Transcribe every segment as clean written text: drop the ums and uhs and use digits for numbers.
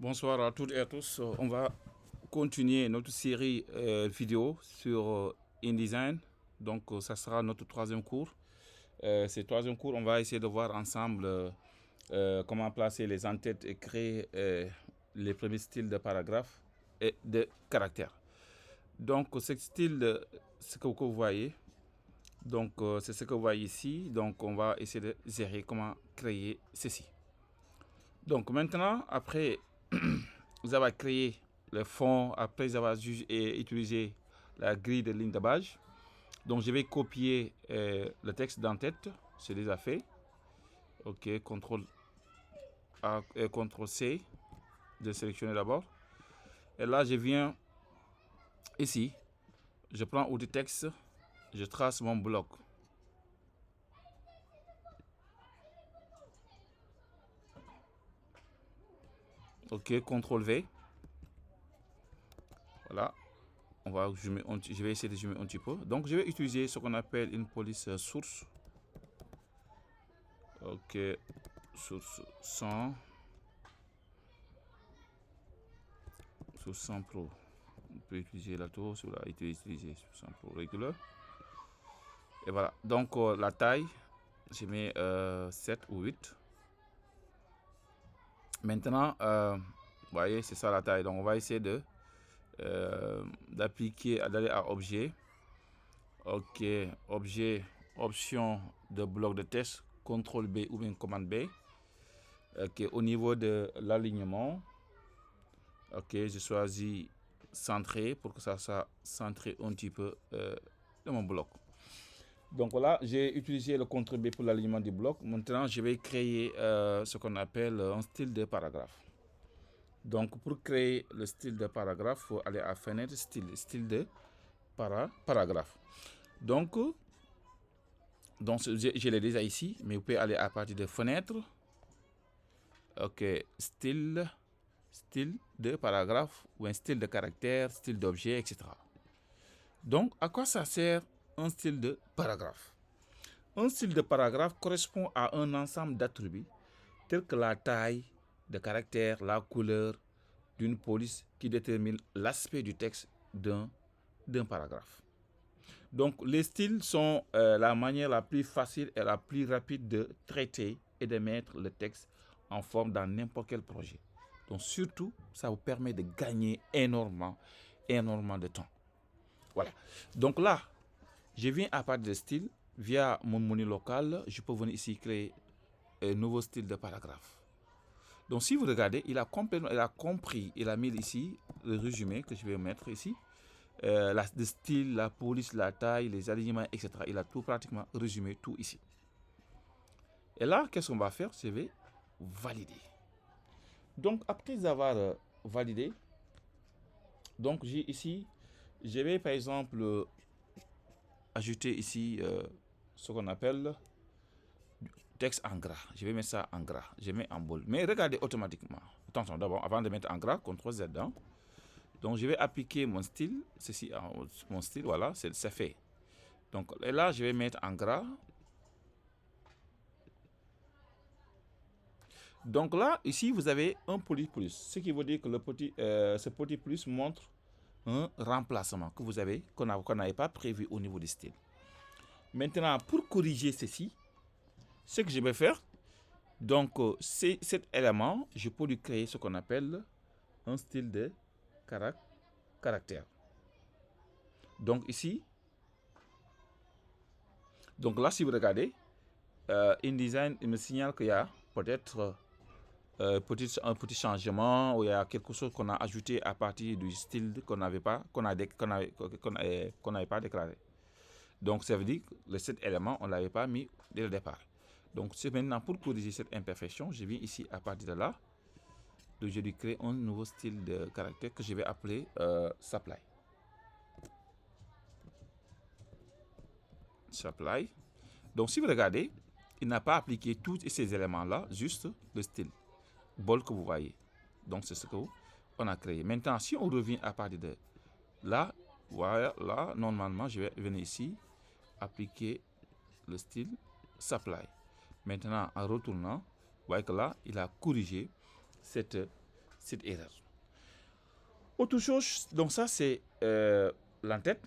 Bonsoir à toutes et à tous. On va continuer notre série vidéo sur InDesign. Donc, ça sera notre troisième cours. Ce troisième cours, on va essayer de voir ensemble comment placer les entêtes et créer les premiers styles de paragraphes et de caractères. Donc, ce style, ce que vous voyez, donc c'est ce que vous voyez ici. Donc, on va essayer de gérer comment créer ceci. Donc, maintenant, après vous avez créé le fond, après avoir utilisé la grille de ligne de base. Donc je vais copier le texte d'en-tête, c'est déjà fait. Ok, CTRL A et CTRL C, de sélectionner d'abord. Et là je viens ici, je prends outil texte, je trace mon bloc. Ok, CTRL V. Voilà. Je vais essayer de zoomer un petit peu. Donc je vais utiliser ce qu'on appelle une police source. Ok, source 100. Sur 100 Pro. On peut utiliser la tour sur la utiliser sur 100 Pro regular. Et voilà. Donc la taille, je mets 7 ou 8. Maintenant, vous voyez, c'est ça la taille. Donc on va essayer de d'appliquer, d'aller à objet. Ok, objet, option de bloc de test, CTRL B ou bien commande B. Ok, au niveau de l'alignement, ok, je choisis centré pour que ça soit centré un petit peu de mon bloc. Donc voilà, j'ai utilisé le CTRL B pour l'alignement du bloc. Maintenant, je vais créer ce qu'on appelle un style de paragraphe. Donc pour créer le style de paragraphe, il faut aller à fenêtre, style de paragraphe. Donc je l'ai déjà ici, mais vous pouvez aller à partir de fenêtre. Ok, style de paragraphe ou un style de caractère, style d'objet, etc. Donc, à quoi ça sert un style de paragraphe? Un style de paragraphe correspond à un ensemble d'attributs tels que la taille, de caractère, la couleur d'une police qui détermine l'aspect du texte d'un paragraphe. Donc, les styles sont la manière la plus facile et la plus rapide de traiter et de mettre le texte en forme dans n'importe quel projet. Donc, surtout, ça vous permet de gagner énormément de temps. Voilà. Donc là, je viens à partir de style. Via mon menu local, je peux venir ici créer un nouveau style de paragraphe. Donc, si vous regardez, il a compris, il a mis ici le résumé que je vais mettre ici. Le style, la police, la taille, les alignements, etc. Il a tout pratiquement résumé, tout ici. Et là, qu'est-ce qu'on va faire? Je vais valider. Donc, après avoir validé, donc j'ai ici, je vais par exemple ajouter ici ce qu'on appelle texte en gras. Je vais mettre ça en gras. Je mets en bold. Mais regardez automatiquement. Attention, d'abord, avant de mettre en gras, CTRL Z. Donc, je vais appliquer mon style. Ceci, mon style, voilà, c'est fait. Donc, et là, je vais mettre en gras. Donc là, ici, vous avez un petit plus. Ce qui veut dire que ce petit plus montre un remplacement que vous avez, qu'on n'avait pas prévu au niveau du style. Maintenant, pour corriger ceci, ce que je vais faire, donc cet élément, je peux lui créer ce qu'on appelle un style de caractère. Donc ici, donc là, si vous regardez, InDesign, il me signale qu'il y a peut-être un petit changement, ou il y a quelque chose qu'on a ajouté à partir du style qu'on n'avait pas déclaré. Donc ça veut dire que cet élément, on ne l'avait pas mis dès le départ. Donc c'est maintenant pour corriger cette imperfection, je viens ici à partir de là. Donc je lui crée un nouveau style de caractère que je vais appeler supply. Supply. Donc si vous regardez, il n'a pas appliqué tous ces éléments-là, juste le style. Bol que vous voyez. Donc c'est ce qu'on a créé. Maintenant, si on revient à partir de là, voilà, là, normalement, je vais venir ici, appliquer le style supply. Maintenant, en retournant, vous voyez que là, il a corrigé cette cette erreur. Autre chose, donc ça c'est l'entête.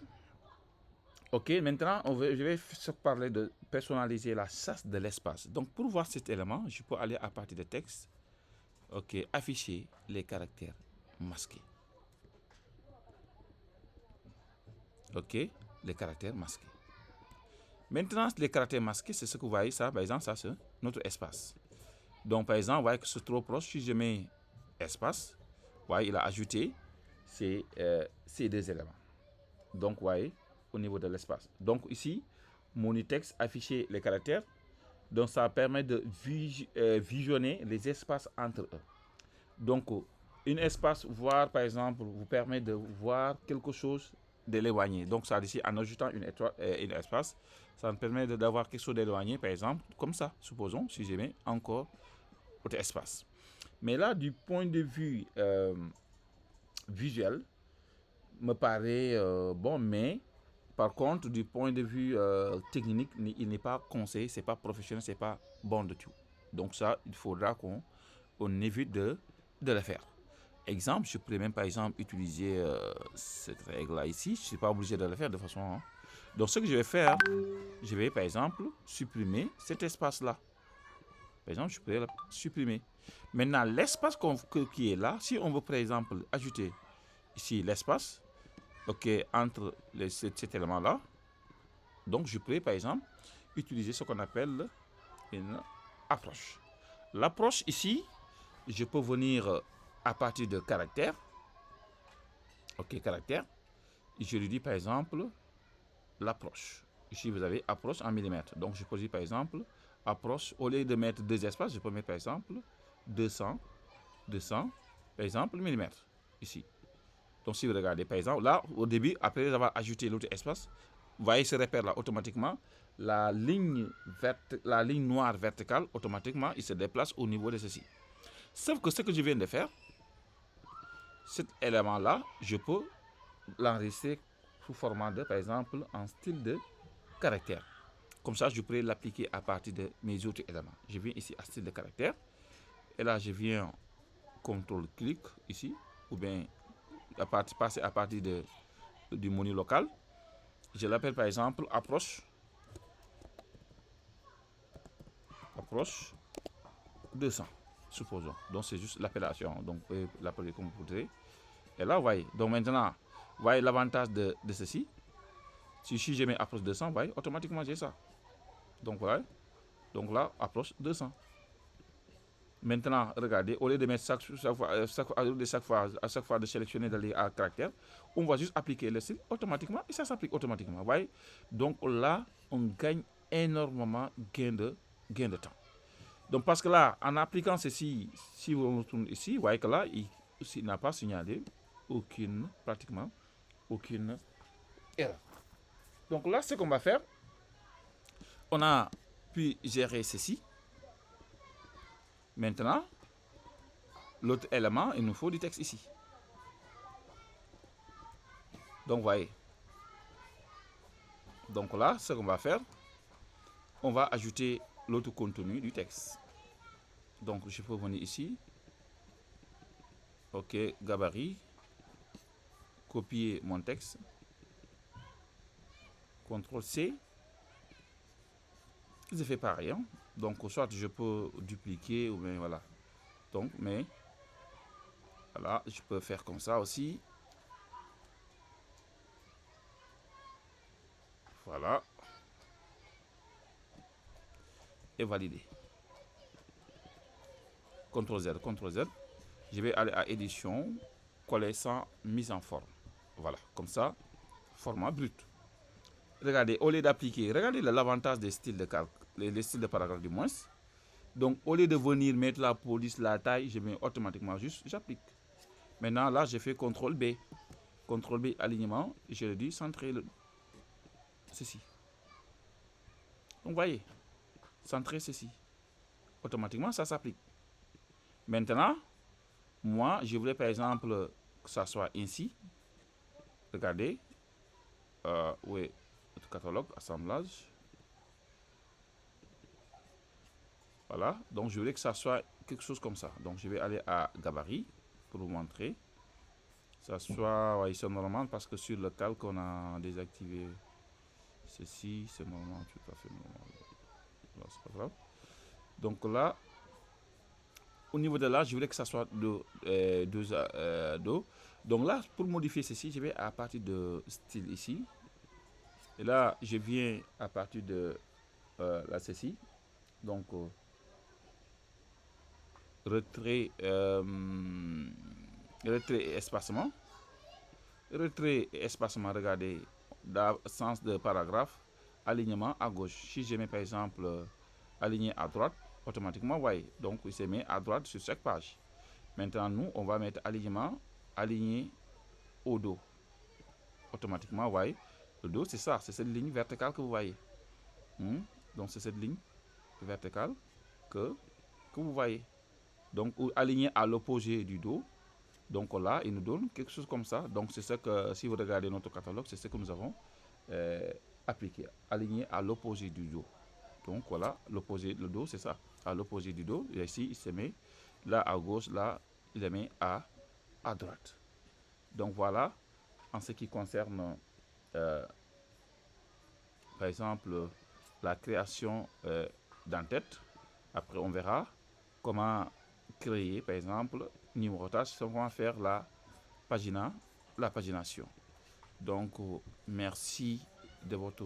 Ok, maintenant je vais parler de personnaliser la chasse de l'espace. Donc pour voir cet élément, je peux aller à partir de texte. Ok, afficher les caractères masqués. Ok, les caractères masqués. Maintenant, les caractères masqués, c'est ce que vous voyez, ça, par exemple, ça c'est notre espace. Donc par exemple, vous voyez que c'est trop proche, si je mets espace, vous voyez, il a ajouté ces deux éléments. Donc vous voyez, au niveau de l'espace. Donc ici, monitext afficher les caractères. Donc ça permet de visionner les espaces entre eux. Donc un espace voir par exemple vous permet de voir quelque chose de l'éloigné. Donc ça ici en ajoutant une espace, ça me permet d'avoir quelque chose d'éloigné par exemple comme ça. Supposons si je mets encore autre espace. Mais là du point de vue visuel me paraît bon, mais par contre, du point de vue technique, il n'est pas conseillé, c'est pas professionnel, c'est pas bon du tout. Donc ça, il faudra qu'on évite de le faire. Exemple, je pourrais même par exemple utiliser cette règle-là ici. Je ne suis pas obligé de le faire de façon. Hein. Donc ce que je vais faire, je vais par exemple supprimer cet espace-là. Par exemple, je pourrais le supprimer. Maintenant, l'espace qui est là, si on veut par exemple ajouter ici l'espace, ok, entre cet élément-là, donc je peux par exemple utiliser ce qu'on appelle une approche. L'approche ici, je peux venir à partir de caractères. Ok, caractère. Je lui dis par exemple l'approche. Ici vous avez approche en millimètres. Donc je peux dire par exemple approche, au lieu de mettre deux espaces, je peux mettre par exemple 200 par exemple millimètres ici. Donc si vous regardez par exemple là au début, après avoir ajouté l'autre espace, vous voyez ce repère là automatiquement, la ligne noire verticale automatiquement il se déplace au niveau de ceci. Sauf que ce que je viens de faire, cet élément là, je peux l'enregistrer sous format de par exemple en style de caractère. Comme ça je pourrais l'appliquer à partir de mes autres éléments. Je viens ici à style de caractère et là je viens CTRL-clic ici ou bien passer à partir du menu local. Je l'appelle par exemple approche 200, supposons. Donc c'est juste l'appellation. Donc vous pouvez l'appeler comme vous voudrez. Et là, vous voyez. Donc maintenant, vous voyez l'avantage de ceci. Si je mets approche 200, vous voyez, automatiquement j'ai ça. Donc voilà. Donc là, approche 200. Maintenant, regardez, au lieu de mettre à chaque fois de sélectionner d'aller à caractère, on va juste appliquer le style automatiquement et ça s'applique automatiquement. Vous voyez. Donc là, on gagne énormément gain de temps. Donc parce que là, en appliquant ceci, si vous retournez ici, vous voyez que là, il n'a pas signalé pratiquement aucune erreur. Donc là, ce qu'on va faire, on a pu gérer ceci. Maintenant, l'autre élément, il nous faut du texte ici. Donc, vous voyez. Donc là, ce qu'on va faire, on va ajouter l'autre contenu du texte. Donc, je peux venir ici. Ok, gabarit. Copier mon texte. CTRL-C. Je fais pareil. Hein? Donc, soit je peux dupliquer ou bien voilà. Donc, mais voilà, je peux faire comme ça aussi. Voilà. Et valider. CTRL-Z, CTRL-Z. Je vais aller à édition, coller sans mise en forme. Voilà, comme ça, format brut. Regardez, au lieu d'appliquer, regardez l'avantage des styles de les styles de paragraphe du moins. Donc, au lieu de venir mettre la police, la taille, je mets automatiquement juste, j'applique. Maintenant, là, je fais CTRL B. CTRL B, alignement, je le dis, centrer ceci. Donc, vous voyez, centrer ceci. Automatiquement, ça s'applique. Maintenant, moi, je voulais par exemple que ça soit ainsi. Regardez. Oui, catalogue, assemblage. Voilà. Donc, je voulais que ça soit quelque chose comme ça. Donc, je vais aller à gabarit. pour vous montrer. Ça soit, ouais, c'est normal parce que sur le calque, on a désactivé ceci, c'est normal, tout à fait normal. Là, c'est pas grave. Donc là, au niveau de là, je voulais que ça soit do. Donc là, pour modifier ceci, je vais à partir de style ici. Et là, je viens à partir de là, ceci. Donc, retrait, retrait et espacement. Retrait et espacement, regardez, dans le sens de paragraphe, alignement à gauche. Si je mets par exemple aligné à droite, automatiquement, vous voyez, donc il se met à droite sur chaque page. Maintenant, nous, on va mettre alignement, aligné au dos. Automatiquement, vous voyez, le dos, c'est ça, c'est cette ligne verticale que vous voyez. Donc, c'est cette ligne verticale que vous voyez. Donc, aligné à l'opposé du dos. Donc là, il nous donne quelque chose comme ça. Donc, c'est ce que, si vous regardez notre catalogue, c'est ce que nous avons appliqué, aligné à l'opposé du dos. Donc voilà, l'opposé, le dos, c'est ça, à l'opposé du dos. Et ici, il se met là à gauche, là, il le met à droite. Donc voilà, en ce qui concerne, par exemple, la création d'en-tête. Après, on verra comment créer, par exemple, numérotage, comment faire la pagination. Donc, merci de votre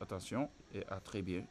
attention et à très bientôt.